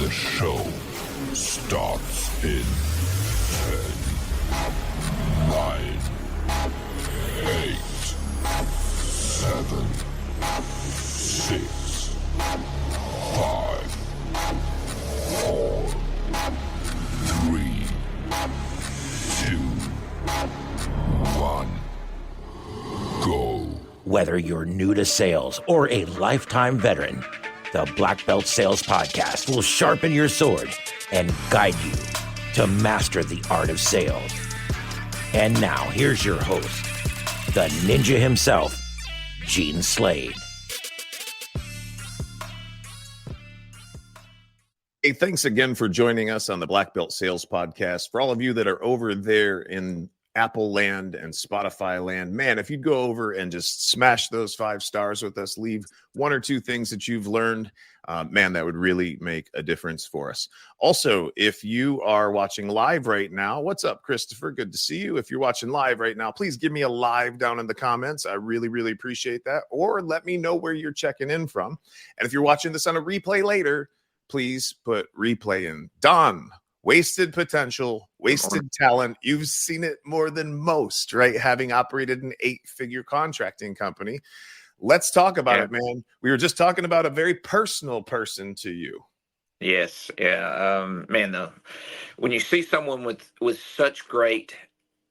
The show starts in 10, 9, 8, 7, 6, 5, 4, 3, 2, 1, go. Whether you're new to sales or a lifetime veteran, the Blackbelt Sales Podcast will sharpen your sword and guide you to master the art of sales. And now, here's your host, the ninja himself, Gene Slade. Hey, thanks again for joining us on the Blackbelt Sales Podcast. For all of you that are over there in Apple land and Spotify land, man, if you'd go over and just smash those 5 stars with us, leave 1 or 2 things that you've learned, man, that would really make a difference for us. Also, if you are watching live right now, what's up, Christopher? Good to see you. If you're watching live right now, please give me a live down in the comments. I really, really appreciate that. Or let me know where you're checking in from. And if you're watching this on a replay later, please put replay in. Don, wasted potential, wasted talent. You've seen it more than most, right? Having operated an 8-figure contracting company. Let's talk about it, man. We were just talking about a very personal person to you. Yes. Yeah. Man, when you see someone with such great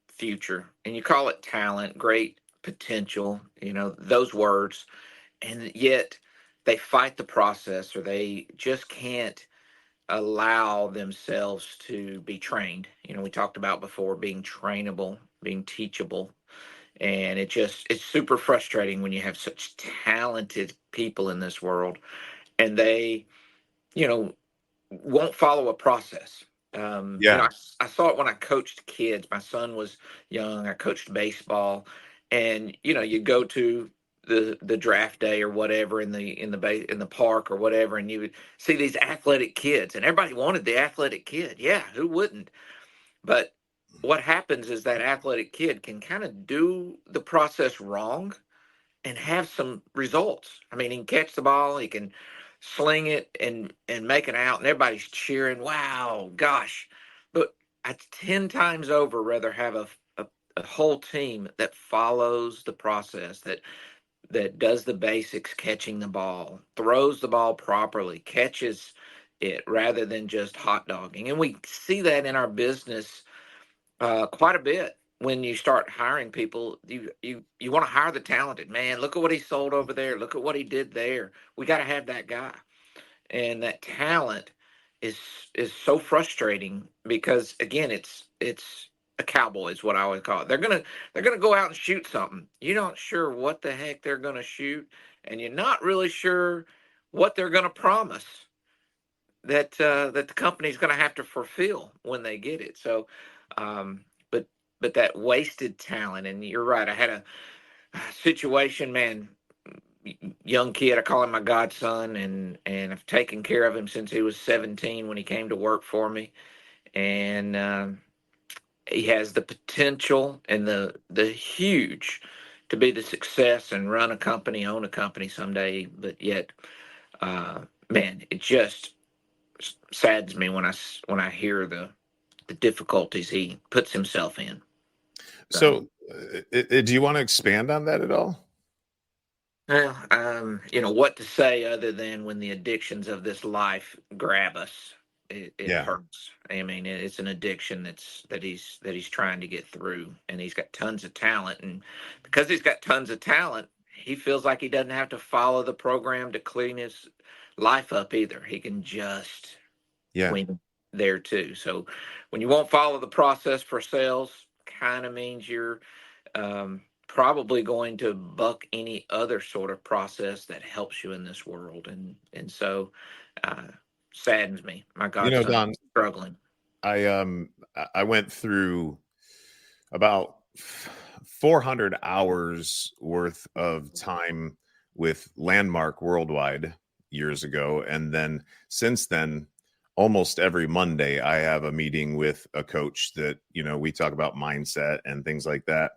future, and you call it talent, great potential, those words, and yet they fight the process, or they just can't allow themselves to be trained. We talked about before being trainable, being teachable. And it's super frustrating when you have such talented people in this world and they, won't follow a process. I saw it when I coached kids. My son was young. I coached baseball, and you go to the draft day or whatever in the park or whatever, and you would see these athletic kids, and everybody wanted the athletic kid. Yeah, who wouldn't? But what happens is that athletic kid can kind of do the process wrong and have some results. I mean, he can catch the ball, he can sling it and make it out, and everybody's cheering, wow, gosh. But I'd 10 times over rather have a whole team that follows the process, that does the basics, catching the ball, throws the ball properly, catches it, rather than just hot dogging. And we see that in our business quite a bit. When you start hiring people, you want to hire the talented. Man, look at what he sold over there. Look at what he did there. We got to have that guy. And that talent is so frustrating because, again, it's a cowboy is what I always call it. They're gonna go out and shoot something. You're not sure what the heck they're gonna shoot, and you're not really sure what they're gonna promise that the company's gonna have to fulfill when they get it. So. But that wasted talent, and you're right. I had a situation, man, young kid. I call him my godson, and I've taken care of him since he was 17 when he came to work for me, and he has the potential and the huge to be the success and run a company, own a company someday. But yet, man, it just saddens me when I hear the difficulties he puts himself in. So, do you want to expand on that at all? Well, what to say other than when the addictions of this life grab us, it hurts. I mean, it's an addiction that he's trying to get through, and he's got tons of talent, and because he's got tons of talent, he feels like he doesn't have to follow the program to clean his life up either. He can just clean there too. So when you won't follow the process for sales, kind of means you're probably going to buck any other sort of process that helps you in this world, and so saddens me. My God, Don, struggling. I went through about 400 hours worth of time with Landmark Worldwide years ago, and then since then, almost every Monday, I have a meeting with a coach that, we talk about mindset and things like that.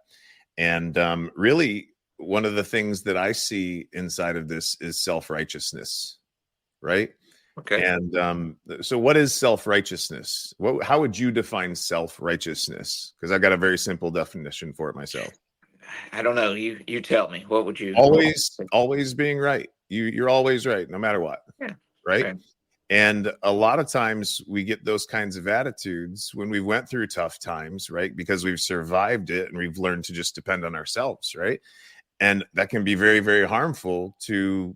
And really, one of the things that I see inside of this is self-righteousness, right? Okay. And so what is self-righteousness? How would you define self-righteousness? Because I've got a very simple definition for it myself. I don't know. You tell me. What would you always being right? You're always right, no matter what. Yeah. Right. Okay. And a lot of times we get those kinds of attitudes when we went through tough times, right? Because we've survived it and we've learned to just depend on ourselves, right? And that can be very, very harmful to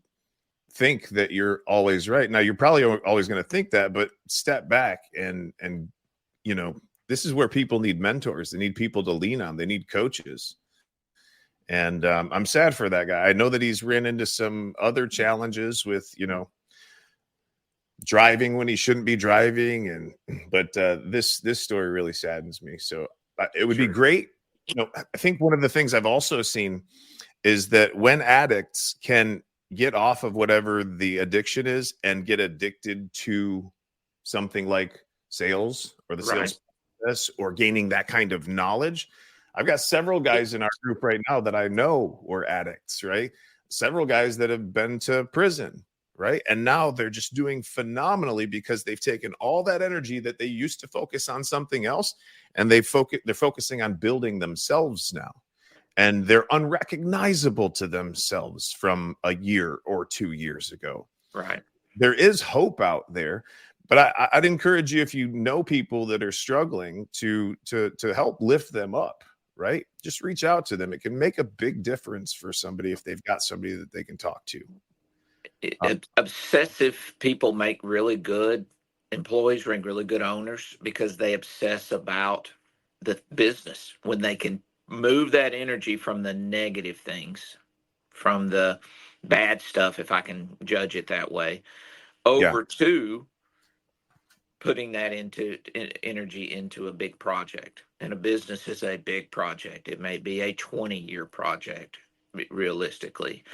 think that you're always right. Now, you're probably always going to think that, but step back and this is where people need mentors. They need people to lean on. They need coaches. And I'm sad for that guy. I know that he's ran into some other challenges with, driving when he shouldn't be driving. But this story really saddens me. So it would be great. I think one of the things I've also seen is that when addicts can get off of whatever the addiction is and get addicted to something like sales or the sales process or gaining that kind of knowledge. I've got several guys in our group right now that I know were addicts, right? Several guys that have been to prison, right? And now they're just doing phenomenally because they've taken all that energy that they used to focus on something else, and they're focusing on building themselves now. And they're unrecognizable to themselves from a year or 2 years ago. Right. There is hope out there, but I'd encourage you, if you know people that are struggling, to help lift them up, right? Just reach out to them. It can make a big difference for somebody if they've got somebody that they can talk to. Obsessive people make really good employees, make really good owners, because they obsess about the business when they can move that energy from the negative things, from the bad stuff, if I can judge it that way, over to putting that energy into a big project. And a business is a big project. It may be a 20-year project, realistically.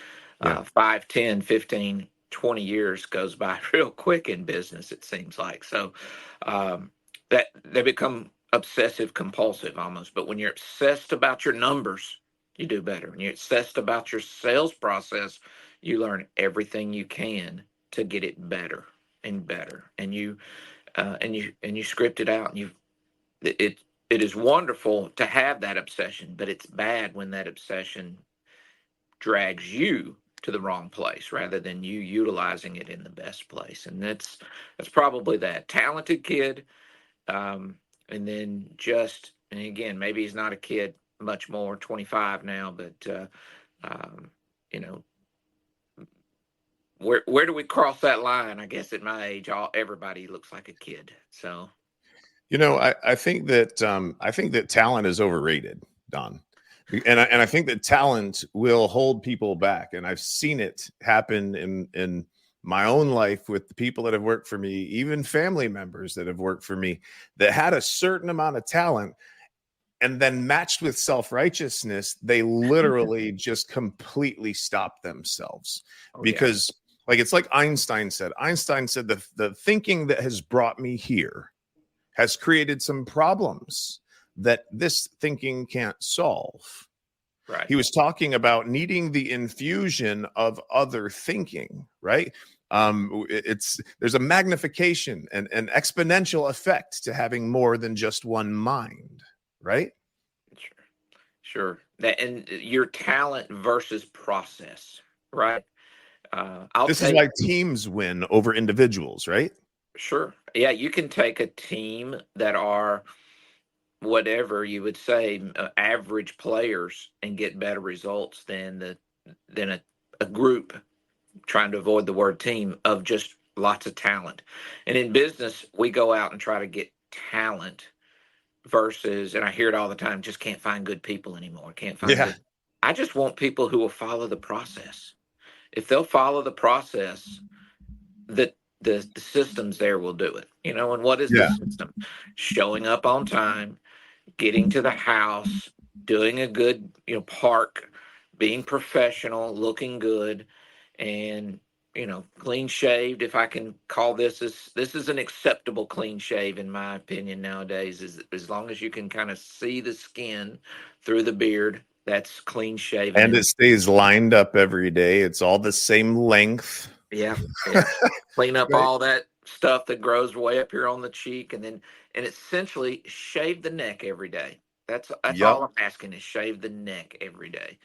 5, 10, 15, 20 years goes by real quick in business, it seems like. So that they become obsessive compulsive almost. But when you're obsessed about your numbers, you do better. When you're obsessed about your sales process, you learn everything you can to get it better and better. And you script it out. And it is wonderful to have that obsession, but it's bad when that obsession drags you to the wrong place rather than you utilizing it in the best place. And that's probably that talented kid. And then and again, maybe he's not a kid much more, 25 now, but where do we cross that line? I guess at my age, everybody looks like a kid. So, I think that talent is overrated, Don. And I think that talent will hold people back. And I've seen it happen in my own life with the people that have worked for me, even family members that have worked for me that had a certain amount of talent, and then matched with self-righteousness, they literally just completely stopped themselves. Because it's like Einstein said. Einstein said the thinking that has brought me here has created some problems that this thinking can't solve. Right. He was talking about needing the infusion of other thinking, right? There's a magnification and an exponential effect to having more than just one mind, right? Sure. And your talent versus process, right? This is why teams win over individuals, right? Sure. Yeah, you can take a team that are whatever you would say average players and get better results than a group, trying to avoid the word team, of just lots of talent. And in business, we go out and try to get talent versus, and I hear it all the time, just can't find good people anymore. Can't find good. I just want people who will follow the process. If they'll follow the process, the systems there will do it. And what is the system? Showing up on time, getting to the house, doing a good park, being professional, looking good, and clean shaved. If I can call this is an acceptable clean shave in my opinion nowadays. Is as long as you can kind of see the skin through the beard, that's clean shaven. And it stays lined up every day. It's all the same length. Yeah. Yeah. Clean up Right? all that stuff that grows way up here on the cheek, and essentially shave the neck every day. That's Yep. all I'm asking is shave the neck every day.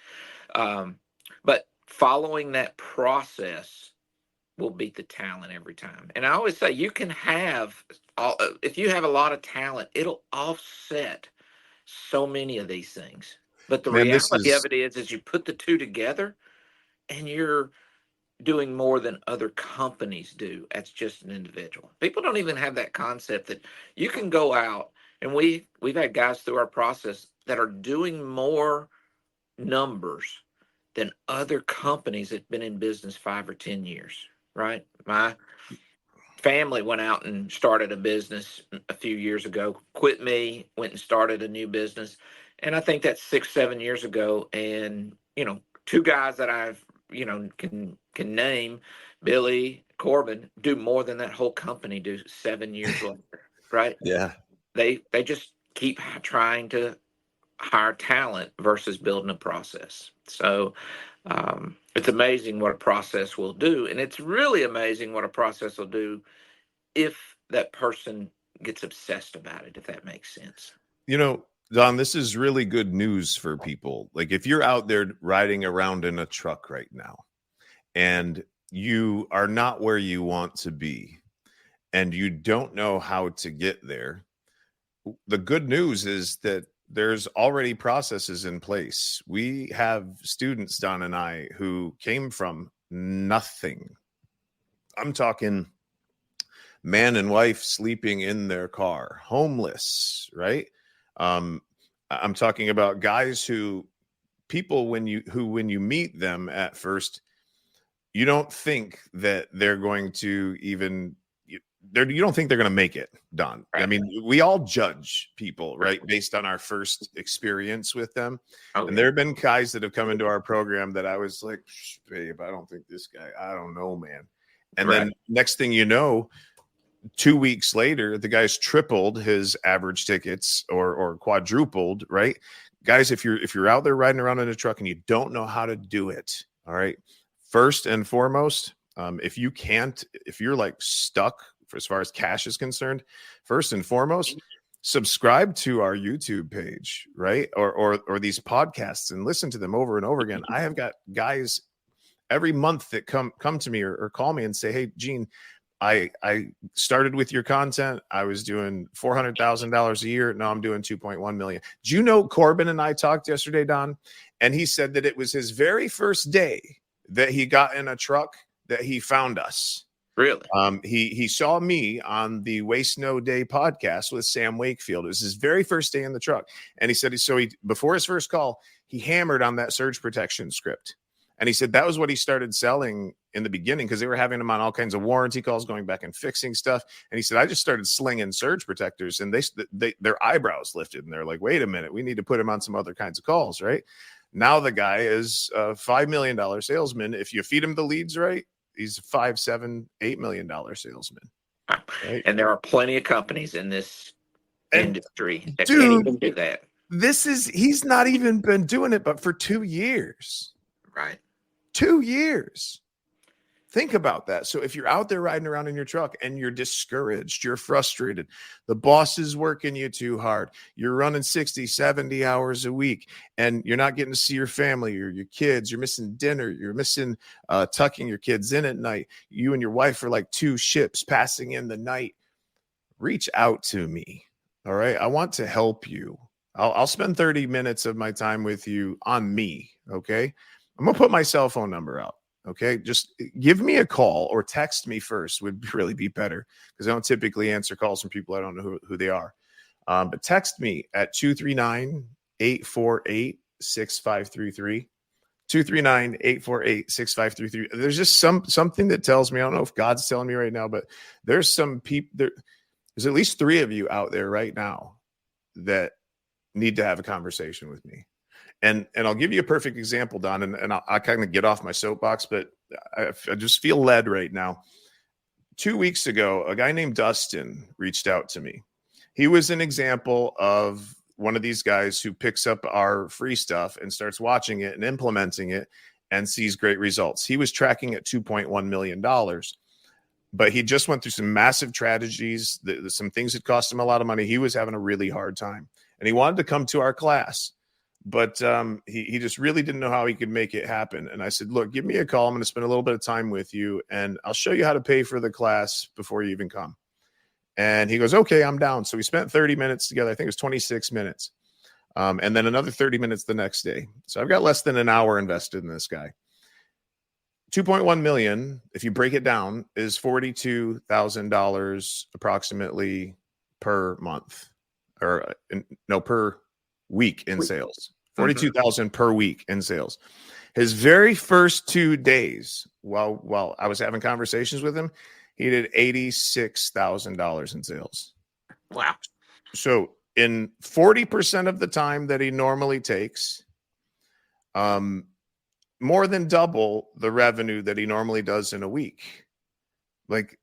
Um, but following that process will beat the talent every time. And I always say you can have if you have a lot of talent, it'll offset so many of these things. But the Man, this reality is of it is you put the two together and you're doing more than other companies do as just an individual. People don't even have that concept that you can go out, and we've had guys through our process that are doing more numbers than other companies that've been in business 5 or 10 years, right? My family went out and started a business a few years ago, quit me, went and started a new business. And I think that's 6, 7 years ago. And, two guys that I've, can name, Billy, Corbin, do more than that whole company do 7 years later, right? yeah. They just keep trying to hire talent versus building a process. So it's amazing what a process will do. And it's really amazing what a process will do if that person gets obsessed about it, if that makes sense. Don, this is really good news for people. Like if you're out there riding around in a truck right now and you are not where you want to be and you don't know how to get there, the good news is that there's already processes in place. We have students, Don and I, who came from nothing. I'm talking man and wife sleeping in their car, homeless, right? I'm talking about guys when you meet them at first, you don't think that they're going to even you don't think they're going to make it, Don. Right. I mean, we all judge people, right, based on our first experience with them. Oh, and there have been guys that have come into our program that I was like, babe, I don't think this guy, I don't know, man. And right. then next thing you know, 2 weeks later, the guy's tripled his average tickets or quadrupled, right? Guys, if you're out there riding around in a truck and you don't know how to do it, all right, first and foremost, if you're like stuck as far as cash is concerned, first and foremost, subscribe to our YouTube page, right? Or these podcasts and listen to them over and over again. I have got guys every month that come to me or call me and say, hey, Gene, I started with your content. I was doing $400,000 a year. Now I'm doing 2.1 million. Do you know Corbin and I talked yesterday, Don? And he said that it was his very first day that he got in a truck that he found us. Really? He saw me on the Waste No Day podcast with Sam Wakefield. It was his very first day in the truck. And he said, before his first call, he hammered on that surge protection script. And he said that was what he started selling in the beginning because they were having him on all kinds of warranty calls, going back and fixing stuff. And he said, I just started slinging surge protectors, and their eyebrows lifted. And they're like, wait a minute, we need to put him on some other kinds of calls, right? Now the guy is a $5 million salesman. If you feed him the leads right, he's a $5, $7, $8 million salesman. Right? And there are plenty of companies in this industry that can't even do that. He's not even been doing it, but for 2 years. Right. 2 years. Think about that. So if you're out there riding around in your truck and you're discouraged, you're frustrated, the boss is working you too hard, you're running 60, 70 hours a week, and you're not getting to see your family or your kids, you're missing dinner, you're missing tucking your kids in at night, you and your wife are like two ships passing in the night, reach out to me. All right. I want to help you. I'll spend 30 minutes of my time with you on me. Okay. I'm going to put my cell phone number out. Okay. Just give me a call or text me first would really be better because I don't typically answer calls from people I don't know who they are. But text me at 239-848-6533. 239-848-6533. There's just something that tells me, I don't know if God's telling me right now, but there's some people there's at least 3 of you out there right now that need to have a conversation with me. And I'll give you a perfect example, Don, and I'll kind of get off my soapbox, but I just feel led right now. 2 weeks ago, a guy named Dustin reached out to me. He was an example of one of these guys who picks up our free stuff and starts watching it and implementing it and sees great results. He was tracking at $2.1 million, but he just went through some massive tragedies. Some things that cost him a lot of money. He was having a really hard time, and he wanted to come to our class, but he just really didn't know how he could make it happen. And I said, look, give me a call. I'm going to spend a little bit of time with you, and I'll show you how to pay for the class before you even come. And he goes, okay, I'm down. So we spent 30 minutes together. I think it was 26 minutes. And then another 30 minutes the next day. So I've got less than an hour invested in this guy. 2.1 million, if you break it down, is $42,000 approximately per month, or per week in sales. 42,000 per week in sales. His very first 2 days, while I was having conversations with him, he did $86,000 in sales. Wow. So in 40% of the time that he normally takes, more than double the revenue that he normally does in a week. Like,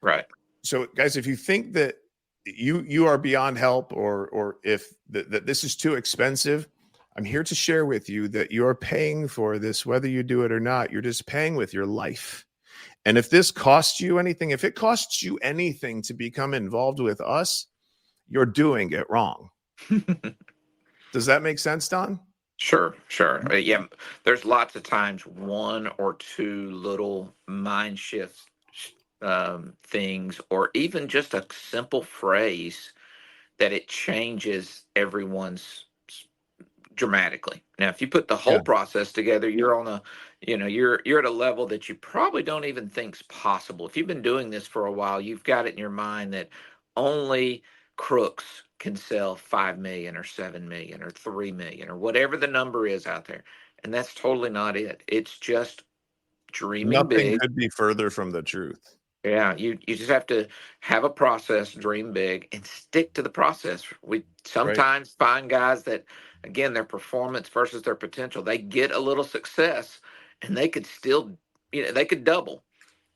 right. So guys, if you think that you are beyond help, or if that this is too expensive, I'm here to share with you that you're paying for this, whether you do it or not. You're just paying with your life. And if this costs you anything, if it costs you anything to become involved with us, you're doing it wrong. Does that make sense, Don? Sure. Yeah, there's lots of times one or two little mind shift things, or even just a simple phrase, that it changes everyone's dramatically. Now, if you put the whole process together, you're on you're at a level that you probably don't even think's possible. If you've been doing this for a while, you've got it in your mind that only crooks can sell 5 million or 7 million or 3 million or whatever the number is out there. And that's totally not it. It's just dreaming Nothing big. could be further from the truth. Yeah, you just have to have a process, dream big, and stick to the process. We sometimes find guys that, again, their performance versus their potential, they get a little success and they could still, they could double.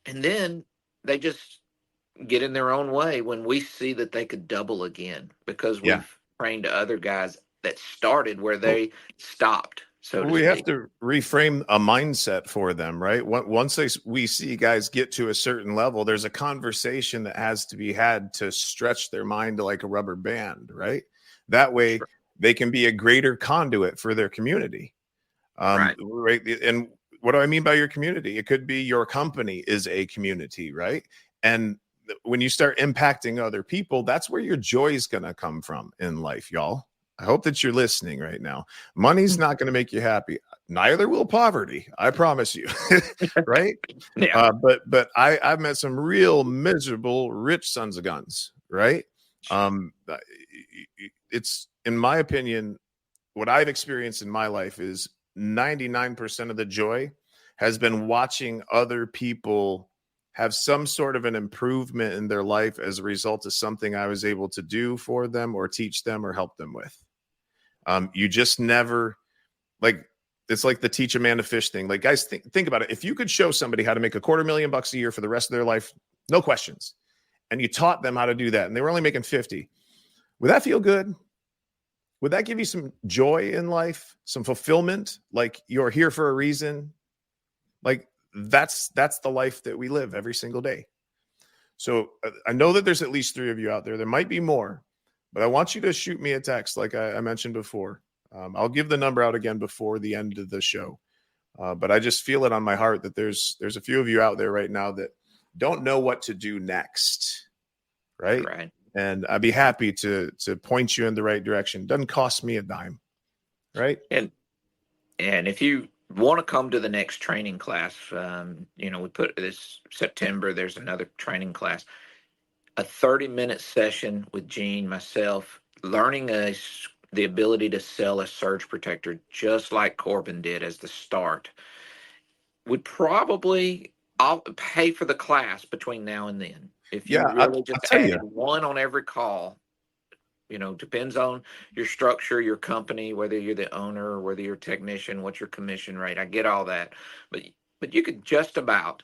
And then they just get in their own way when we see that they could double again, because we've trained other guys that started where they stopped. So we have to reframe a mindset for them, right? Once we see guys get to a certain level, there's a conversation that has to be had to stretch their mind to like a rubber band, right? That way they can be a greater conduit for their community. Right. And what do I mean by your community? It could be your company is a community, right? And when you start impacting other people, that's where your joy is going to come from in life, y'all. I hope that you're listening right now. Money's not going to make you happy. Neither will poverty. I promise you. Right. Yeah. But I've met some real miserable, rich sons of guns. Right. It's, in my opinion, what I've experienced in my life is 99% of the joy has been watching other people have some sort of an improvement in their life as a result of something I was able to do for them or teach them or help them with. You just never, like, it's like the teach a man to fish thing. Like, guys, think about it. If you could show somebody how to make $250,000 a year for the rest of their life, no questions, and you taught them how to do that, and they were only making 50, would that feel good? Would that give you some joy in life, some fulfillment? Like, you're here for a reason. Like, that's the life that we live every single day. So I know that there's at least 3 of you out there. There might be more, but I want you to shoot me a text, like I mentioned before. I'll give the number out again before the end of the show. But I just feel it on my heart that there's a few of you out there right now that don't know what to do next. Right. And I'd be happy to point you in the right direction. Doesn't cost me a dime. Right. And if you want to come to the next training class, we put this September, there's another training class, a 30-minute session with Gene, myself, learning the ability to sell a surge protector, just like Corbin did as the start. Would probably, I'll pay for the class between now and then. If you really just added one on every call, depends on your structure, your company, whether you're the owner or whether you're a technician, what's your commission rate. I get all that. But you could just about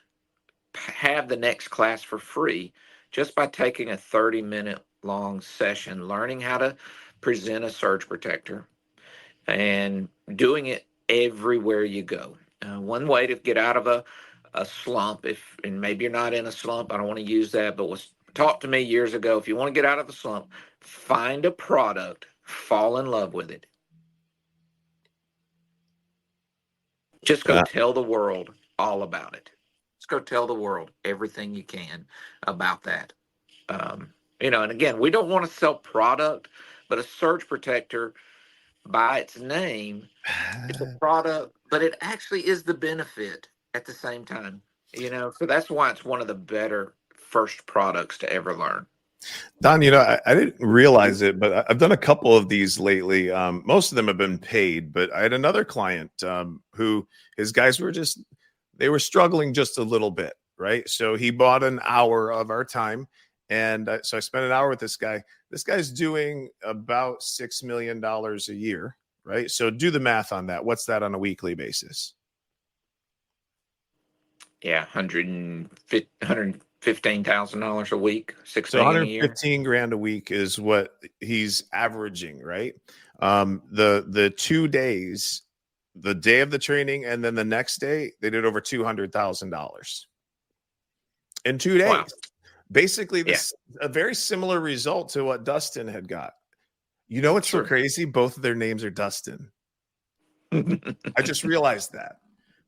have the next class for free just by taking a 30-minute long session, learning how to present a surge protector and doing it everywhere you go. One way to get out of a slump, and maybe you're not in a slump, I don't want to use that, but was taught to me years ago, if you want to get out of a slump, find a product, fall in love with it. Just go tell the world all about it. Just go tell the world everything you can about that. And again, we don't want to sell product, but a surge protector by its name, it's a product, but it actually is the benefit at the same time. So that's why it's one of the better first products to ever learn. Don, I didn't realize it, but I've done a couple of these lately. Most of them have been paid, but I had another client who his guys they were struggling just a little bit, right? So he bought an hour of our time. And so I spent an hour with this guy. This guy's doing about $6 million a year, right? So do the math on that. What's that on a weekly basis? Yeah, $115,000 a week, $6 million a year. 115 grand a week is what he's averaging, right? The 2 days, the day of the training, and then the next day, they did over $200,000 in 2 days. Wow. Basically, a very similar result to what Dustin had got. What's so crazy? Both of their names are Dustin. I just realized that.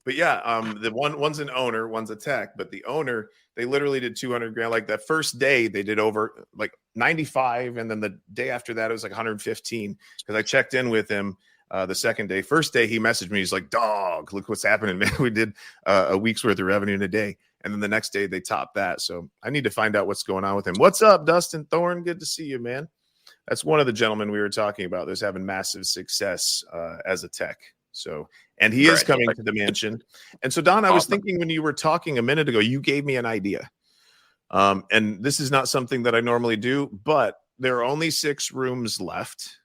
But yeah, the one's an owner, one's a tech. But the owner, they literally did 200 grand. Like that first day, they did over like 95, and then the day after that, it was like 115. Because I checked in with him the second day. First day, he messaged me. He's like, "Dog, look what's happening, man. We did a week's worth of revenue in a day." And then the next day they topped that. So I need to find out what's going on with him. What's up, Dustin Thorne? Good to see you, man. That's one of the gentlemen we were talking about that's having massive success as a tech. So, and he is coming to the mansion. And so, Don, I was thinking when you were talking a minute ago, you gave me an idea. And this is not something that I normally do, but there are only 6 rooms left.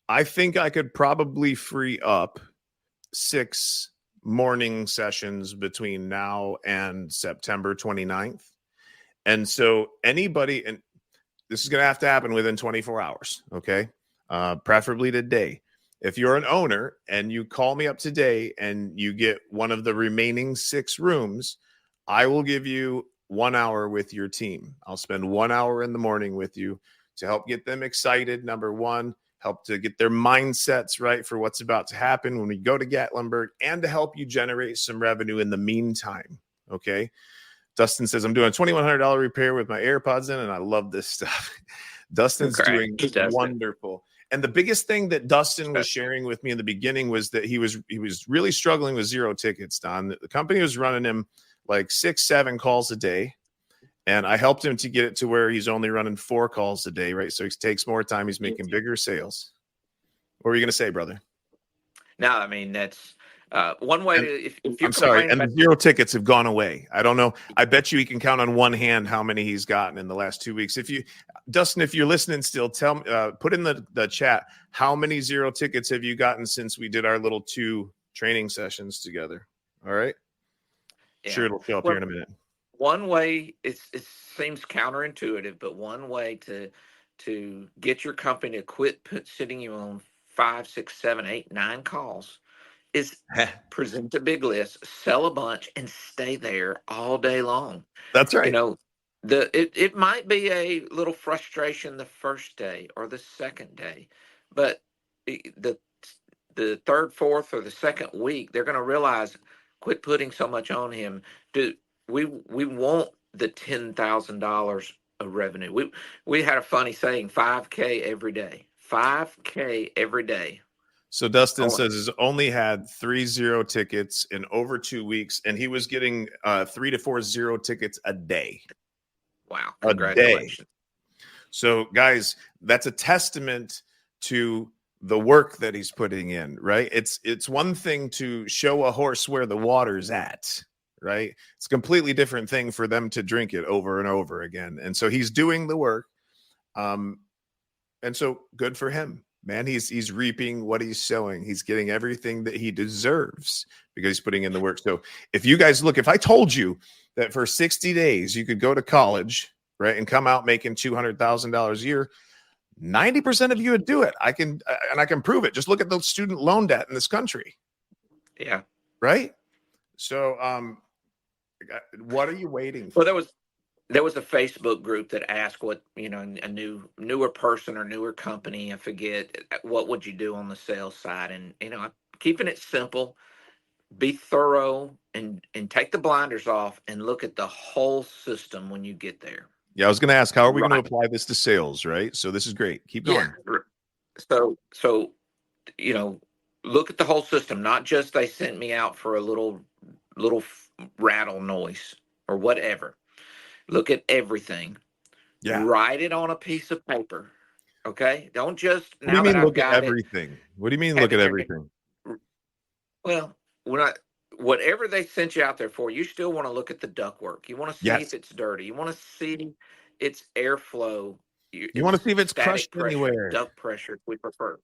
I think I could probably free up 6 morning sessions between now and September 29th. And so anybody, and this is going to have to happen within 24 hours. Okay. Preferably today. If you're an owner and you call me up today and you get one of the remaining 6 rooms, I will give you 1 hour with your team. I'll spend 1 hour in the morning with you to help get them excited. Number one, help to get their mindsets right for what's about to happen when we go to Gatlinburg, and to help you generate some revenue in the meantime. Okay. Dustin says, I'm doing a $2,100 repair with my AirPods in, and I love this stuff. Dustin's doing wonderful. And the biggest thing that Dustin was sharing with me in the beginning was that he was really struggling with 0 tickets, Don. The company was running him like 6-7 calls a day. And I helped him to get it to where he's only running 4 calls a day, right? So he takes more time. He's making bigger sales. What were you going to say, brother? No, I mean, that's one way to, if you're I'm sorry. And the 0 tickets have gone away. I don't know. I bet you he can count on one hand how many he's gotten in the last 2 weeks. Dustin, if you're listening still, tell me, put in the chat, how many 0 tickets have you gotten since we did our little 2 training sessions together? All right. Yeah. Sure. It'll show up here in a minute. One way, it seems counterintuitive, but one way to get your company to quit sitting you on 5, 6, 7, 8, 9 calls is present a big list, sell a bunch, and stay there all day long. That's right. It might be a little frustration the first day or the second day, but the third, fourth, or the second week, they're going to realize, quit putting so much on him. We want the $10,000 of revenue. We had a funny saying, 5K every day. 5K every day. So Dustin says he's only had 3 0 tickets in over 2 weeks, and he was getting 3 to 4 0 tickets a day. Wow. Congratulations. So guys, that's a testament to the work that he's putting in, right? It's one thing to show a horse where the water's at, right? It's a completely different thing for them to drink it over and over again. And so he's doing the work. And so good for him, man. He's reaping what he's sowing. He's getting everything that he deserves because he's putting in the work. So if you guys look, if I told you that for 60 days you could go to college, right, and come out making $200,000 a year, 90% of you would do it. I can prove it. Just look at the student loan debt in this country. Yeah. Right. So, what are you waiting for? Well, there was a Facebook group that asked what, a newer person or newer company, I forget, what would you do on the sales side? And, keeping it simple, be thorough and take the blinders off and look at the whole system when you get there. Yeah, I was going to ask, how are we going to Right. apply this to sales, right? So this is great. Keep going. Yeah. So, look at the whole system, not just they sent me out for a little rattle noise or whatever. Look at everything. Yeah. Write it on a piece of paper. Okay. Don't just, What do you now that mean I've look at got it, everything? What do you mean have look at it everything? well, whatever they sent you out there for, you still want to look at the ductwork. You want to see Yes. if it's dirty. You want to see its airflow. You want to see if it's static crushed pressure, anywhere. duct pressure, we prefer.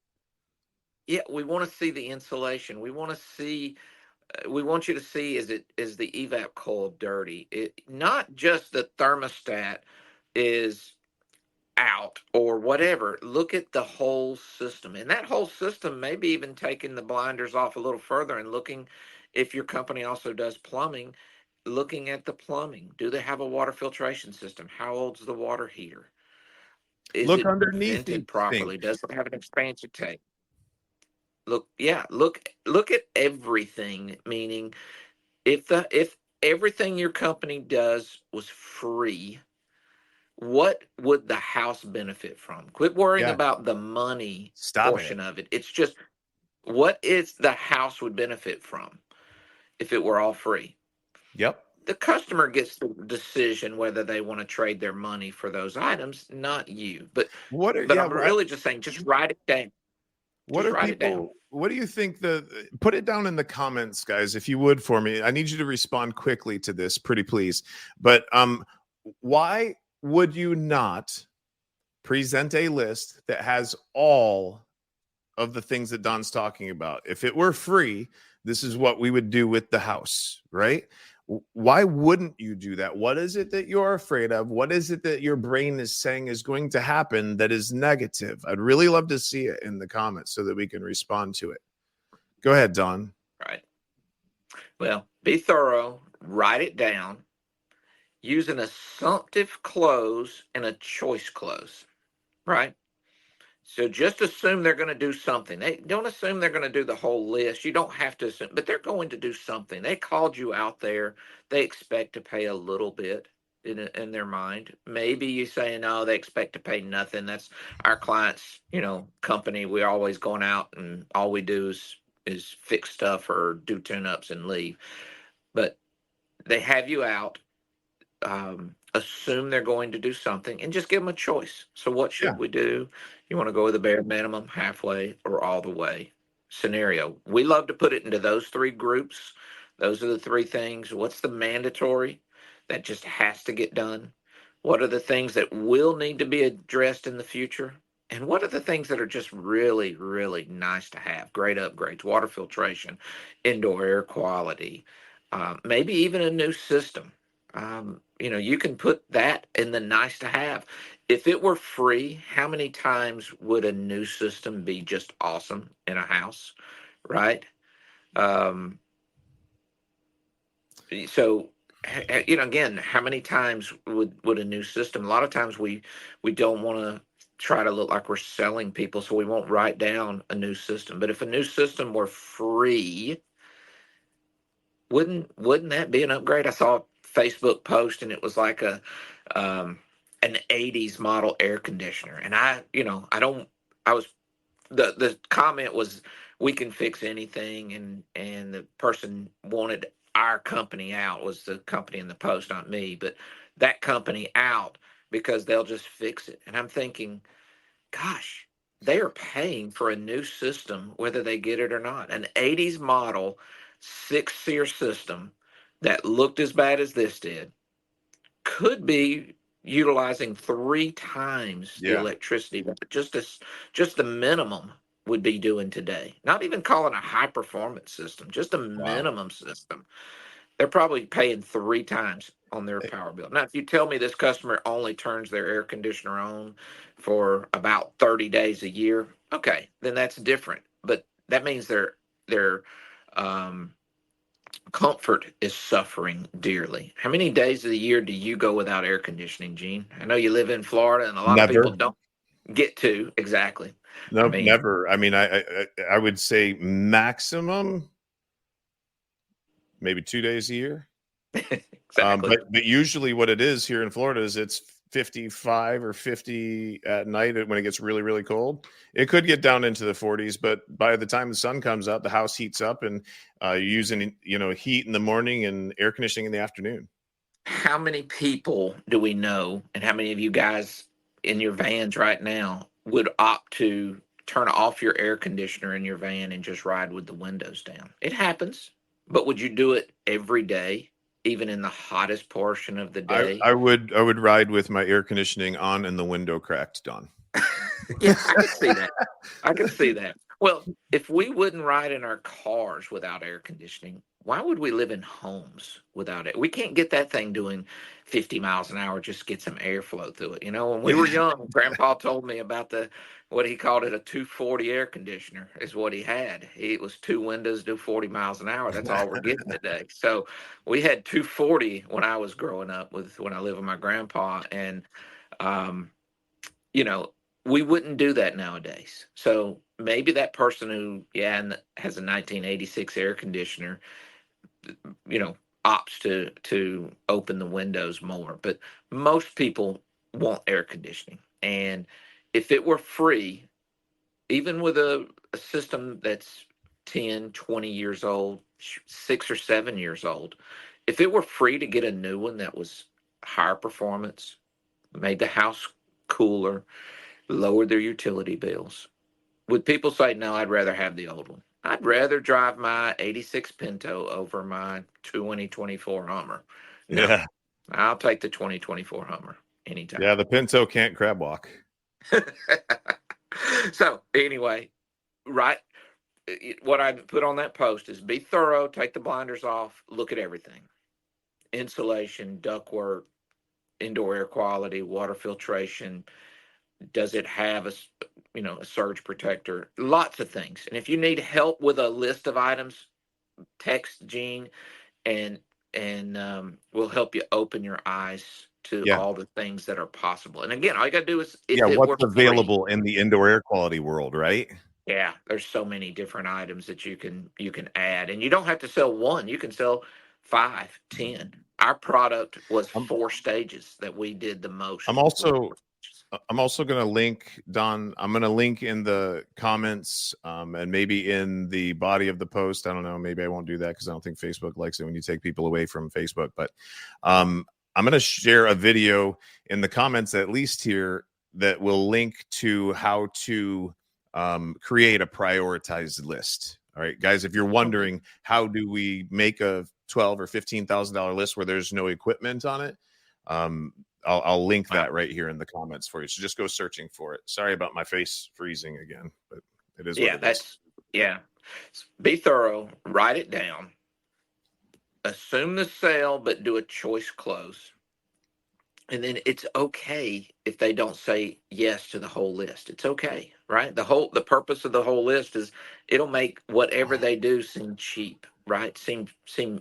Yeah, we want to see the insulation. We want you to see, is the evap coil dirty? Not just the thermostat is out or whatever. Look at the whole system, and that whole system, maybe even taking the blinders off a little further and looking, if your company also does plumbing, looking at the plumbing. Do they have a water filtration system? How old's the water heater? Is Look it underneath vented each properly? thing. Does it have an expansion tank? Look at everything, meaning if everything your company does was free, what would the house benefit from? Quit worrying Yeah. about the money Stop portion it. of it. It's just, what is the house would benefit from if it were all free? Yep. The customer gets the decision whether they want to trade their money for those items, not you. But I'm really just saying, just write it down. What Just are write it down. people, what do you think put it down in the comments, guys, if you would, for me. I need you to respond quickly to this, pretty please. But why would you not present a list that has all of the things that Don's talking about? If it were free, this is what we would do with the house, right? Why wouldn't you do that? What is it that you're afraid of? What is it that your brain is saying is going to happen that is negative? I'd really love to see it in the comments so that we can respond to it. Go ahead, Don. Right. Well, be thorough, write it down, use an assumptive close and a choice close, right? So just assume they're going to do something. They don't assume they're going to do the whole list. You don't have to assume, but they're going to do something. They called you out there. They expect to pay a little bit in their mind. Maybe you say, no, they expect to pay nothing. That's our client's, company. We're always going out and all we do is fix stuff or do tune-ups and leave. But they have you out. Assume they're going to do something and just give them a choice. So what should we do? You want to go with the bare minimum, halfway, or all the way scenario? We love to put it into those three groups. Those are the three things. What's the mandatory that just has to get done? What are the things that will need to be addressed in the future? And what are the things that are just really, really nice to have? Great upgrades, water filtration, indoor air quality, maybe even a new system. You can put that in the nice to have. If it were free, how many times would a new system be just awesome in a house, right? So, again, how many times would a new system? A lot of times we don't want to try to look like we're selling people, so we won't write down a new system. But if a new system were free, wouldn't that be an upgrade? I saw a Facebook post and it was like an 80s model air conditioner. And the comment was, we can fix anything, and the person wanted our company out, was the company in the post, not me, but that company out because they'll just fix it. And I'm thinking, gosh, they are paying for a new system whether they get it or not. An 80s model 6-SEER system that looked as bad as this did could be utilizing 3 times the electricity that just the minimum would be doing today. Not even calling a high performance system, just a minimum system. They're probably paying 3 times on their power bill. Now, if you tell me this customer only turns their air conditioner on for about 30 days a year, okay, then that's different. But that means their comfort is suffering dearly. How many days of the year do you go without air conditioning, Gene? I know you live in Florida, and a lot of people Never. don't get to. Exactly. I Nope, mean, never. I mean, I would say maximum maybe 2 days a year. exactly. But usually what it is here in Florida is it's 55 or 50 at night when it gets really, really cold. It could get down into the 40s, but by the time the sun comes up, the house heats up, and you're using, heat in the morning and air conditioning in the afternoon. How many people do we know, and how many of you guys in your vans right now would opt to turn off your air conditioner in your van and just ride with the windows down? It happens, but would you do it every day, even in the hottest portion of the day? I would ride with my air conditioning on and the window cracked, Don. Yeah, I could see that. I could see that. Well, if we wouldn't ride in our cars without air conditioning, why would we live in homes without it? We can't get that thing doing 50 miles an hour, just get some airflow through it. When we were young, Grandpa told me about what he called it, a 240 air conditioner is what he had. It was two windows, do 40 miles an hour. That's all we're getting today. So we had 240 when I was growing up when I lived with my grandpa. And, um, you know, we wouldn't do that nowadays. So maybe that person who, has a 1986 air conditioner, you know, opts to open the windows more. But most people want air conditioning. And if it were free, even with a system that's 10, 20 years old, 6 or 7 years old, if it were free to get a new one that was higher performance, made the house cooler, lowered their utility bills, would people say, no, I'd rather have the old one? I'd rather drive my 86 Pinto over my 2024 Hummer. No, Yeah. I'll take the 2024 Hummer anytime. Yeah, the Pinto can't crab walk. So anyway, right, what I put on that post is be thorough, take the blinders off, look at everything. Insulation, ductwork, indoor air quality, water filtration. Does it have a surge protector? Lots of things. And if you need help with a list of items, text Gene, and we'll help you open your eyes to Yeah. all the things that are possible. And again, all you got to do is, if Yeah, it what's were available free. in the indoor air quality world, right? Yeah, there's so many different items that you can add, and you don't have to sell one. You can sell 5, 10. Our product was I'm 4 stages that we did the most. I'm also I'm also going to link, Don. I'm going to link in the comments, and maybe in the body of the post. I don't know. Maybe I won't do that because I don't think Facebook likes it when you take people away from Facebook. But I'm going to share a video in the comments, at least here, that will link to how to create a prioritized list. All right, guys, if you're wondering how do we make a $12,000 or $15,000 list where there's no equipment on it, I'll link that right here in the comments for you. So just go searching for it. Sorry about my face freezing again, but it is what it is. Yeah. Be thorough, write it down, assume the sale, but do a choice close. And then it's okay if they don't say yes to the whole list. It's okay, right? The purpose of the whole list is it'll make whatever they do seem cheap, right? Seem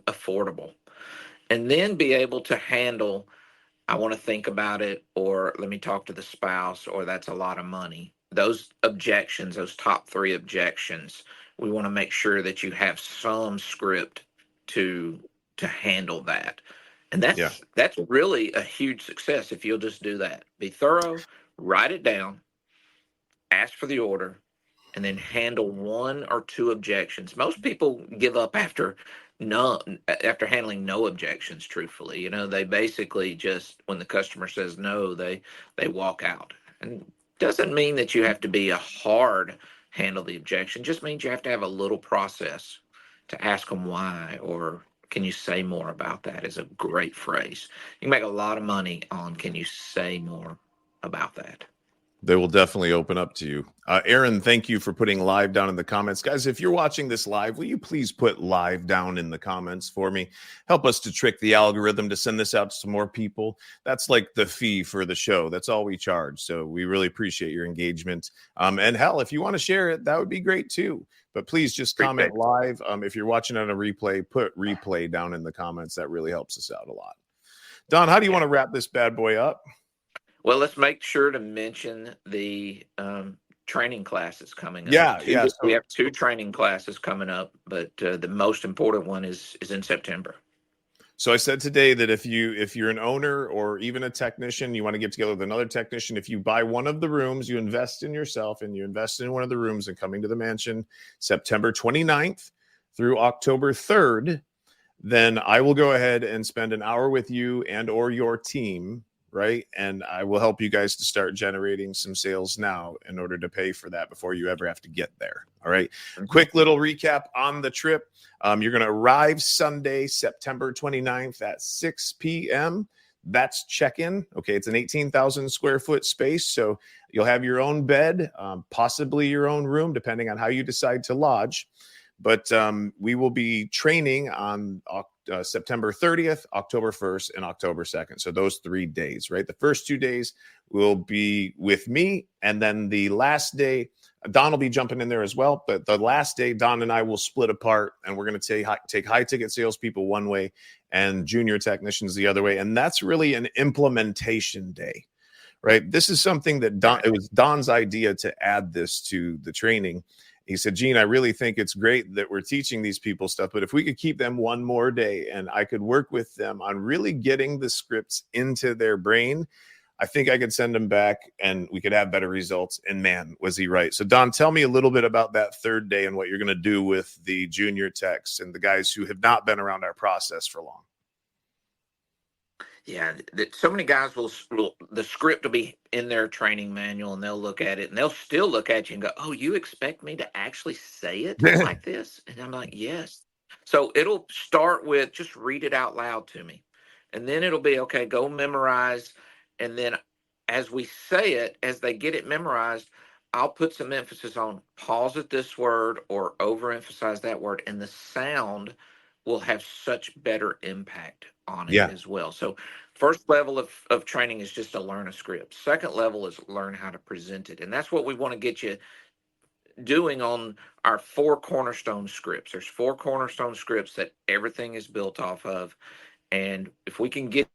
affordable. And then be able to handle, I want to think about it, or let me talk to the spouse, or that's a lot of money. Those objections, those top 3 objections, we want to make sure that you have some script to handle that. And that's really a huge success if you'll just do that. Be thorough, write it down, ask for the order, and then handle 1 or 2 objections. Most people give up after handling no objections. Truthfully, they basically just, when the customer says no, they walk out. And doesn't mean that you have to be a hard handle the objection. Just means you have to have a little process to ask them why, or can you say more about that, is a great phrase. You can make a lot of money on, can you say more about that? They will definitely open up to you. Aaron, thank you for putting live down in the comments. Guys, if you're watching this live, will you please put live down in the comments for me? Help us to trick the algorithm to send this out to some more people. That's like the fee for the show. That's all we charge. So we really appreciate your engagement. And hell, if you want to share it, that would be great too. But please just comment live. If you're watching on a replay, put replay down in the comments. That really helps us out a lot. Don, how do you want to wrap this bad boy up? Well, let's make sure to mention the training classes coming up. Yeah. We have 2 training classes coming up, but the most important one is in September. So I said today that if you're an owner or even a technician, you want to get together with another technician, if you buy one of the rooms, you invest in yourself and you invest in one of the rooms and coming to the mansion September 29th through October 3rd, then I will go ahead and spend an hour with you and or your team, right? And I will help you guys to start generating some sales now in order to pay for that before you ever have to get there. All right. Quick little recap on the trip. You're going to arrive Sunday, September 29th at 6 p.m. That's check-in. Okay. It's an 18,000 square foot space. So you'll have your own bed, possibly your own room, depending on how you decide to lodge. But we will be training on September 30th, October 1st, and October 2nd. So those 3 days, right? The first 2 days will be with me. And then the last day, Don will be jumping in there as well. But the last day, Don and I will split apart, and we're going to take high-ticket salespeople one way and junior technicians the other way. And that's really an implementation day, right? This is something that it was Don's idea to add this to the training. He said, Gene, I really think it's great that we're teaching these people stuff, but if we could keep them one more day and I could work with them on really getting the scripts into their brain, I think I could send them back and we could have better results. And man, was he right. So Don, tell me a little bit about that 3rd day and what you're going to do with the junior techs and the guys who have not been around our process for long. Yeah, so many guys will the script will be in their training manual and they'll look at it and they'll still look at you and go, oh, you expect me to actually say it like this? And I'm like, yes. So it'll start with just read it out loud to me. And then it'll be, okay, go memorize. And then as we say it, as they get it memorized, I'll put some emphasis on pause at this word or overemphasize that word. And the sound will have such better impact on it as well. So first level of training is just to learn a script. Second level is learn how to present it. And that's what we want to get you doing on our 4 cornerstone scripts. There's 4 cornerstone scripts that everything is built off of. And if we can get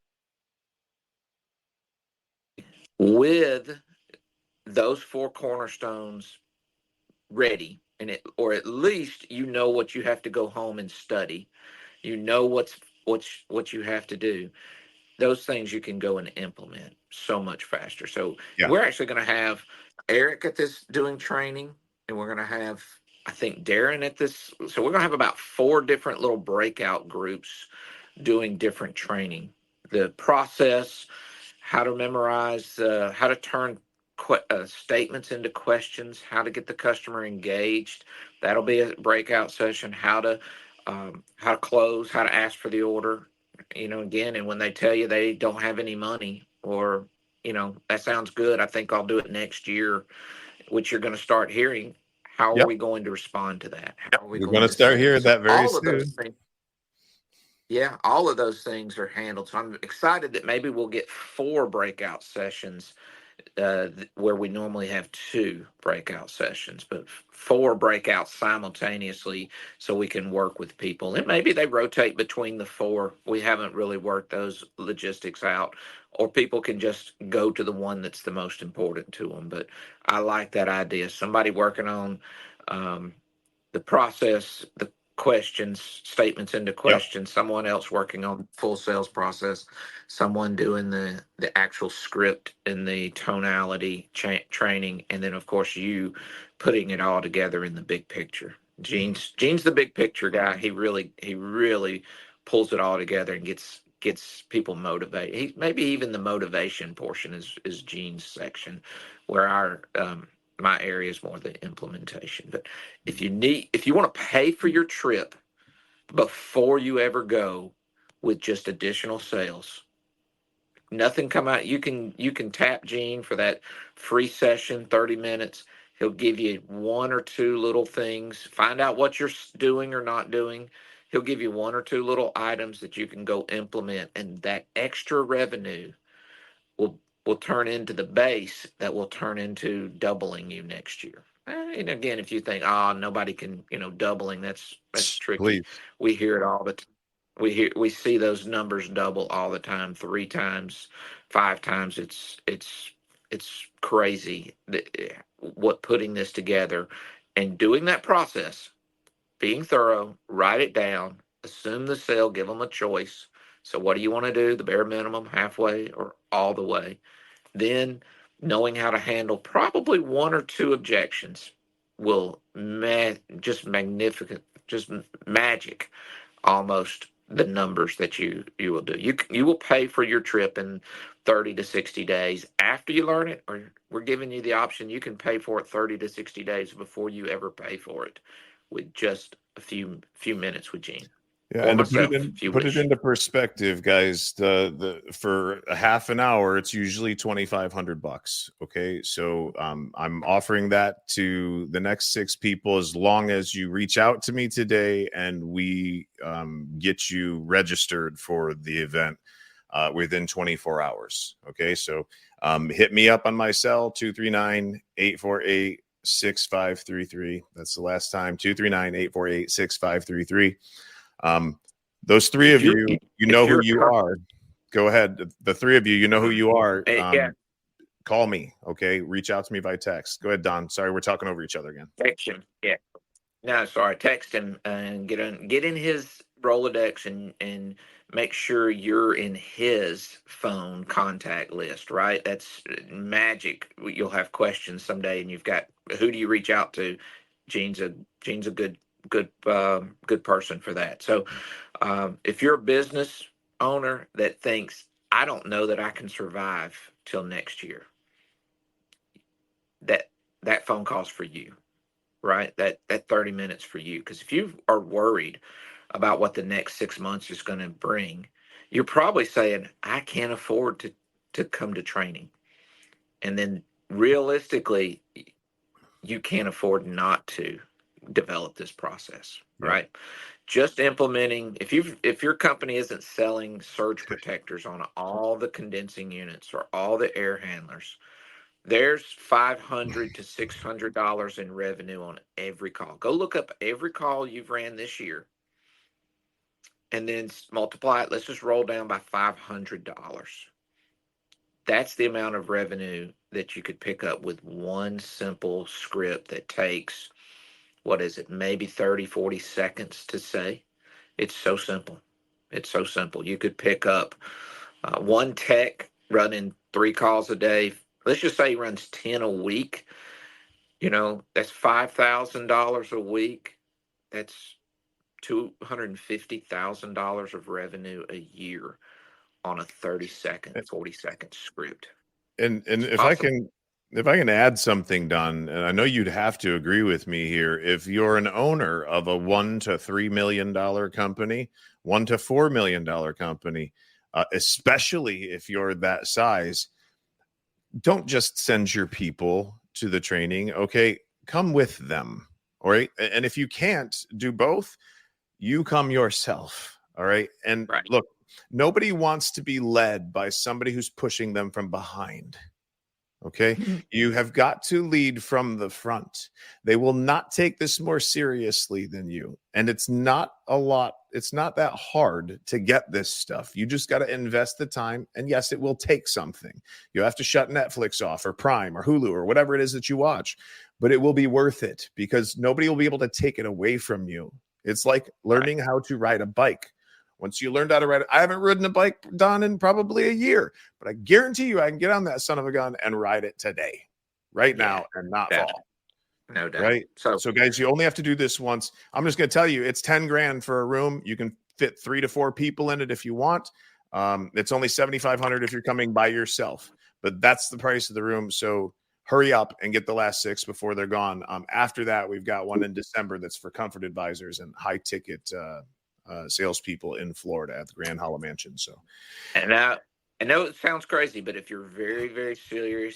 with those 4 cornerstones ready, or at least you know what you have to go home and study. You know what you have to do. Those things you can go and implement so much faster. So we're actually going to have Eric at this doing training, and we're going to have, I think, Darren at this. So we're going to have about 4 different little breakout groups doing different training. The process, how to memorize, how to turn statements into questions, how to get the customer engaged. That'll be a breakout session. How to close, how to ask for the order, again, and when they tell you they don't have any money, or, that sounds good, I think I'll do it next year, which you're going to start hearing. How are we going to respond to that? How are we going to start hearing that very soon? All of those things are handled. So I'm excited that maybe we'll get 4 breakout sessions where we normally have 2 breakout sessions, but 4 breakouts simultaneously so we can work with people. And maybe they rotate between the 4. We haven't really worked those logistics out, or people can just go to the one that's the most important to them. But I like that idea. Somebody working on the process, the questions, statements into questions, someone else working on full sales process, someone doing the actual script and the tonality training, and then of course you putting it all together in the big picture. Gene's the big picture guy. He really pulls it all together and gets people motivated. Maybe even the motivation portion is Gene's section, where our my area is more the implementation. But if you want to pay for your trip before you ever go with just additional sales, nothing come out. You can tap Gene for that free session, 30 minutes. He'll give you one or two little things. Find out what you're doing or not doing. He'll give you one or two little items that you can go implement, and that extra revenue will turn into the base that will turn into doubling you next year. And again, if you think, nobody can, doubling, that's tricky. Please. We hear it all the time. We see those numbers double all the time, 3 times, 5 times. It's crazy what putting this together and doing that process, being thorough, write it down, assume the sale, give them a choice. So what do you want to do? The bare minimum, halfway, or all the way? Then knowing how to handle probably 1 or 2 objections will just magnificent, just magic almost the numbers that you will do. You will pay for your trip in 30 to 60 days after you learn it, or we're giving you the option you can pay for it 30 to 60 days before you ever pay for it with just a few minutes with Gene. Yeah, and to put it into perspective, guys, the for a half an hour, it's usually $2,500. Okay, so I'm offering that to the next 6 people as long as you reach out to me today and we get you registered for the event within 24 hours. Okay, so hit me up on my cell 239-848-6533. That's the last time, 239-848-6533. Those 3 of you, you know who you are. Go ahead. The 3 of you, you know who you are. Call me. Okay. Reach out to me by text. Go ahead, Don. Sorry, we're talking over each other again. Text him. Yeah. No, sorry. Text him and get in his Rolodex and make sure you're in his phone contact list, right? That's magic. You'll have questions someday and you've got, who do you reach out to? Gene's a good person for that. So if you're a business owner that thinks, I don't know that I can survive till next year, that phone call's for you, right? That 30 minutes for you. Because if you are worried about what the next 6 months is going to bring, you're probably saying, I can't afford to come to training. And then realistically, you can't afford not to develop this process, right? Just implementing, if your company isn't selling surge protectors on all the condensing units or all the air handlers, there's $500 to $600 in revenue on every call. Go look up every call you've ran this year and then multiply it. Let's just roll down by $500. That's the amount of revenue that you could pick up with one simple script that takes, what is it, maybe 30, 40 seconds to say. It's so simple. It's so simple. You could pick up one tech running 3 calls a day. Let's just say he runs 10 a week. That's $5,000 a week. That's $250,000 of revenue a year on a 30-second, 40-second script. And if awesome. If I can add something, Don, and I know you'd have to agree with me here, if you're an owner of a $1 to $3 million company, $1 to $4 million company, especially if you're that size, don't just send your people to the training. Okay, come with them. All right, and if you can't do both, you come yourself. All right, and look, nobody wants to be led by somebody who's pushing them from behind. Okay, you have got to lead from the front. They will not take this more seriously than you. And it's not that hard to get this stuff. You just got to invest the time. And yes, it will take something. You have to shut Netflix off or Prime or Hulu or whatever it is that you watch, but it will be worth it because nobody will be able to take it away from you. It's like learning how to ride a bike. Once you learned how to ride, I haven't ridden a bike, Don, in probably a year, but I guarantee you I can get on that son of a gun and ride it today, right now, and not fall. No doubt. Right? So guys, you only have to do this once. I'm just going to tell you, it's 10 grand for a room. You can fit 3 to 4 people in it if you want. It's only 7,500 if you're coming by yourself, but that's the price of the room. So hurry up and get the last 6 before they're gone. After that, we've got one in December that's for comfort advisors and high ticket salespeople in Florida at the Grand Hollow Mansion. So, and I know it sounds crazy, but if you're very, very serious,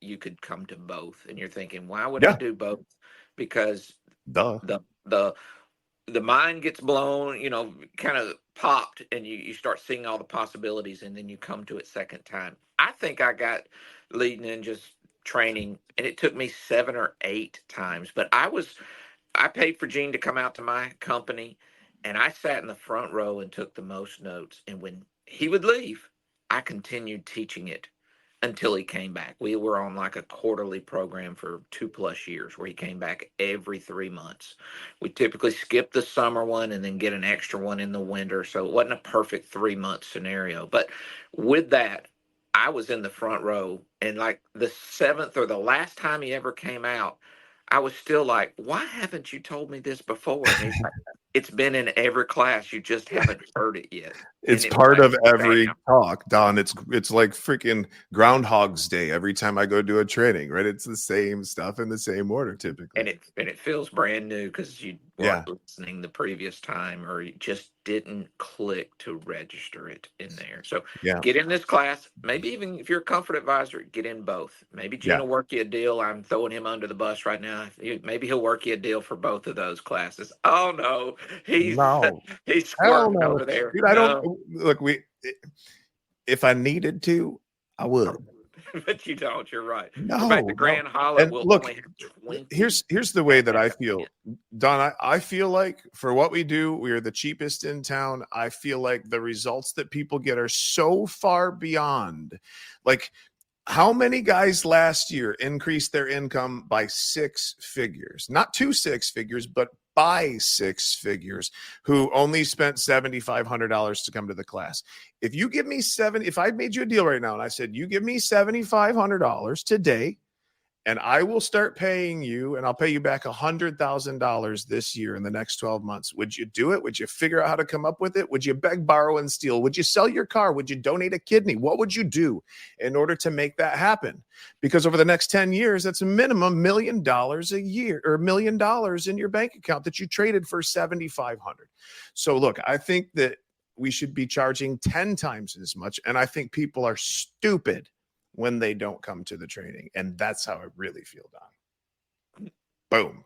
you could come to both. And you're thinking, why would I Yeah. do both? Because Duh. the mind gets blown, kind of popped, and you start seeing all the possibilities, and then you come to it second time. I think I got leading in just training, and it took me 7 or 8 times. But I paid for Gene to come out to my company, and I sat in the front row and took the most notes. And when he would leave, I continued teaching it until he came back. We were on like a quarterly program for 2+ years where he came back every 3 months. We typically skip the summer one and then get an extra one in the winter. So it wasn't a perfect 3-month scenario. But with that, I was in the front row, and like the 7th or the last time he ever came out, I was still like, why haven't you told me this before? And he's like, it's been in every class. You just haven't heard it yet. It's And part like, of every bam. talk, Don. It's like freaking Groundhog's Day every time I go do a training, right? It's the same stuff in the same order typically. And it feels brand new because you weren't listening the previous time, or you just didn't click to register it in there. So get in this class. Maybe even if you're a comfort advisor, get in both. Maybe Gene will work you a deal. I'm throwing him under the bus right now. Maybe he'll work you a deal for both of those classes. Oh no, he's squirming over there. Dude, I don't look. If I needed to, I would. But you don't. You're right. No, the Grand Hollow and will look, only have 20. Here's the way that I feel, Don. I feel like for what we do, we are the cheapest in town. I feel like the results that people get are so far beyond. Like, how many guys last year increased their income by 6 figures? Not 2 6 figures, but by 6 figures, who only spent $7,500 to come to the class. If you give me if I made you a deal right now and I said, you give me $7,500 today, and I will start paying you, and I'll pay you back $100,000 this year in the next 12 months. Would you do it? Would you figure out how to come up with it? Would you beg, borrow, and steal? Would you sell your car? Would you donate a kidney? What would you do in order to make that happen? Because over the next 10 years, that's a minimum $1 million a year, or $1 million in your bank account that you traded for $7,500. So look, I think that we should be charging 10 times as much. And I think people are stupid when they don't come to the training. And that's how I really feel, Don. Boom.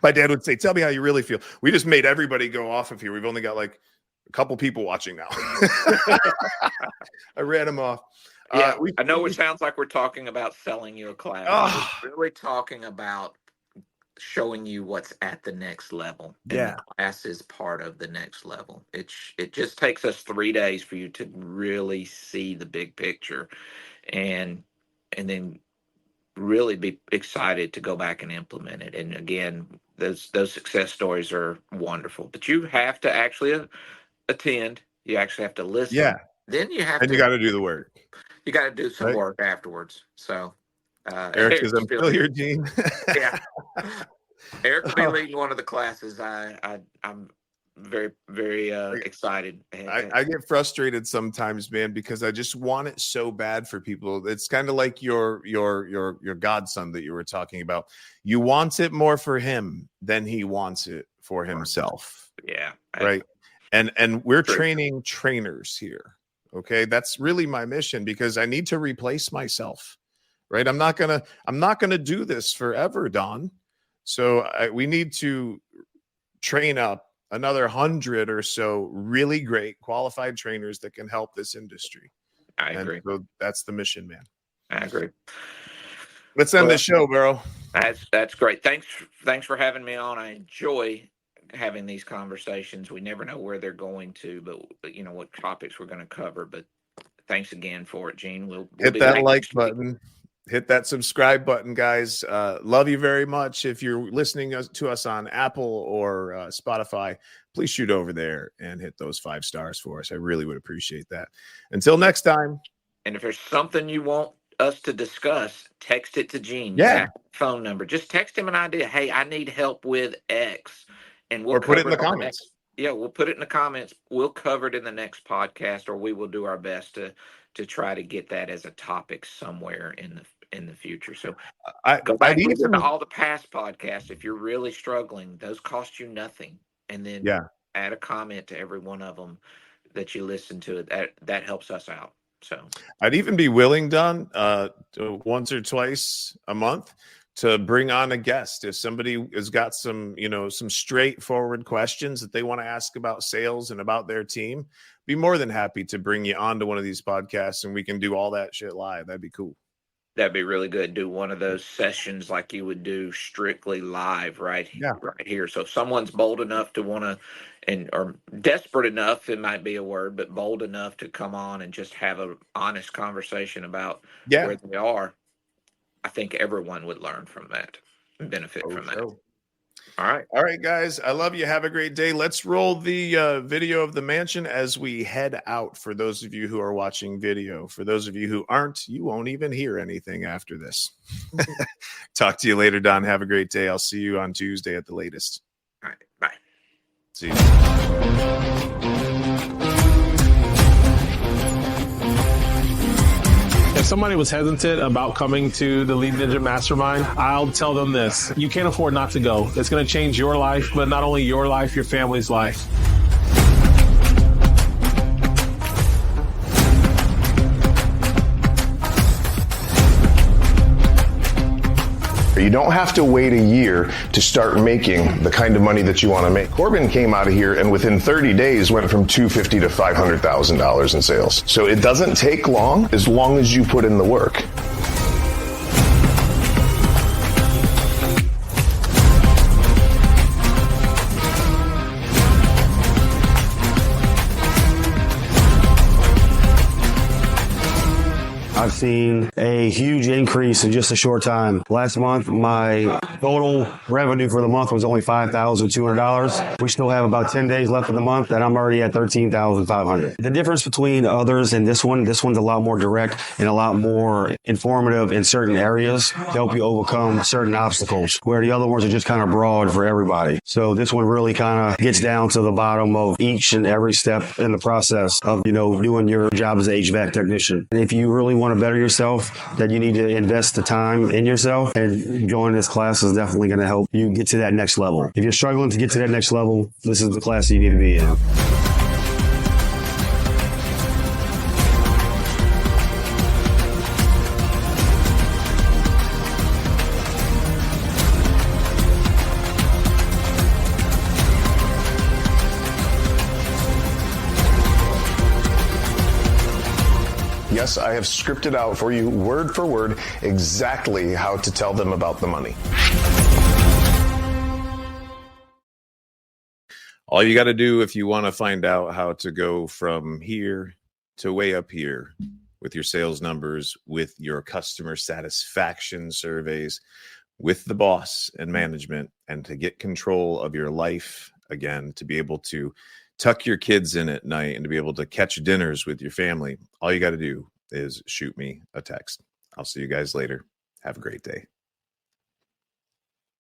My dad would say, tell me how you really feel. We just made everybody go off of here. We've only got like a couple people watching now. I ran them off. Yeah, I know it sounds like we're talking about selling you a class. We're really talking about showing you what's at the next level. And the class is part of the next level. It just takes us 3 days for you to really see the big picture, and then really be excited to go back and implement it. And again, those success stories are wonderful, but you have to actually attend. You actually have to listen. Yeah. Then you have and you got to do the work. You got to do some work afterwards. So Eric says, I'm still here, Gene. Yeah. Eric will be leading one of the classes. I'm very, very excited. I get frustrated sometimes, man, because I just want it so bad for people. It's kind of like your godson that you were talking about. You want it more for him than he wants it for himself. Yeah. Right. And we're training trainers here. Okay. That's really my mission, because I need to replace myself. Right. I'm not gonna do this forever, Don. So we need to train up another 100 or so really great qualified trainers that can help this industry. I agree. So that's the mission, man. I agree. Let's end the show, bro. That's great. Thanks for having me on. I enjoy having these conversations. We never know where they're going to, but you know what topics we're going to cover. But thanks again for it, Gene. We'll hit that like button. Hit that subscribe button, guys. Love you very much. If you're listening to us on Apple or Spotify, please shoot over there and hit those 5 stars for us. I really would appreciate that. Until next time. And if there's something you want us to discuss, text it to Gene. Yeah. Phone number. Just text him an idea. Hey, I need help with X. And we'll put it in the comments. We'll put it in the comments. We'll cover it in the next podcast, or we will do our best to try to get that as a topic somewhere in the future. So go back and listen to all the past podcasts. If you're really struggling, those cost you nothing. And then add a comment to every one of them. that you listen to it. That helps us out. So I'd even be willing, Don, once or twice a month to bring on a guest. If somebody has got some, some straightforward questions that they want to ask about sales and about their team, be more than happy to bring you onto one of these podcasts and we can do all that shit live. That'd be cool. That'd be really good. Do one of those sessions like you would do strictly live right here. So if someone's bold enough to want to, or desperate enough, it might be a word, but bold enough to come on and just have an honest conversation about where they are, I think everyone would learn from that and benefit from that. All right, guys. I love you. Have a great day. Let's roll the video of the mansion as we head out. For those of you who are watching video, for those of you who aren't, you won't even hear anything after this. Talk to you later, Don. Have a great day. I'll see you on Tuesday at the latest. All right. Bye. See you. If somebody was hesitant about coming to the Lead Ninja Mastermind, I'll tell them this. You can't afford not to go. It's going to change your life, but not only your life, your family's life. You don't have to wait a year to start making the kind of money that you want to make. Corbin came out of here and within 30 days went from $250,000 to $500,000 in sales. So it doesn't take long as you put in the work. I've seen a huge increase in just a short time. Last month, my total revenue for the month was only $5,200. We still have about 10 days left of the month, and I'm already at $13,500. The difference between others and this one's a lot more direct and a lot more informative in certain areas to help you overcome certain obstacles, where the other ones are just kind of broad for everybody. So this one really kind of gets down to the bottom of each and every step in the process of, doing your job as an HVAC technician. And if you really want to better yourself, then you need to invest the time in yourself, and joining this class is definitely going to help you get to that next level. If you're struggling to get to that next level, this is the class you need to be in. Yes, I have scripted out for you, word for word, exactly how to tell them about the money. All you got to do if you want to find out how to go from here to way up here with your sales numbers, with your customer satisfaction surveys, with the boss and management, and to get control of your life again, to be able to tuck your kids in at night and to be able to catch dinners with your family, all you got to do is shoot me a text. I'll see you guys later. Have a great day.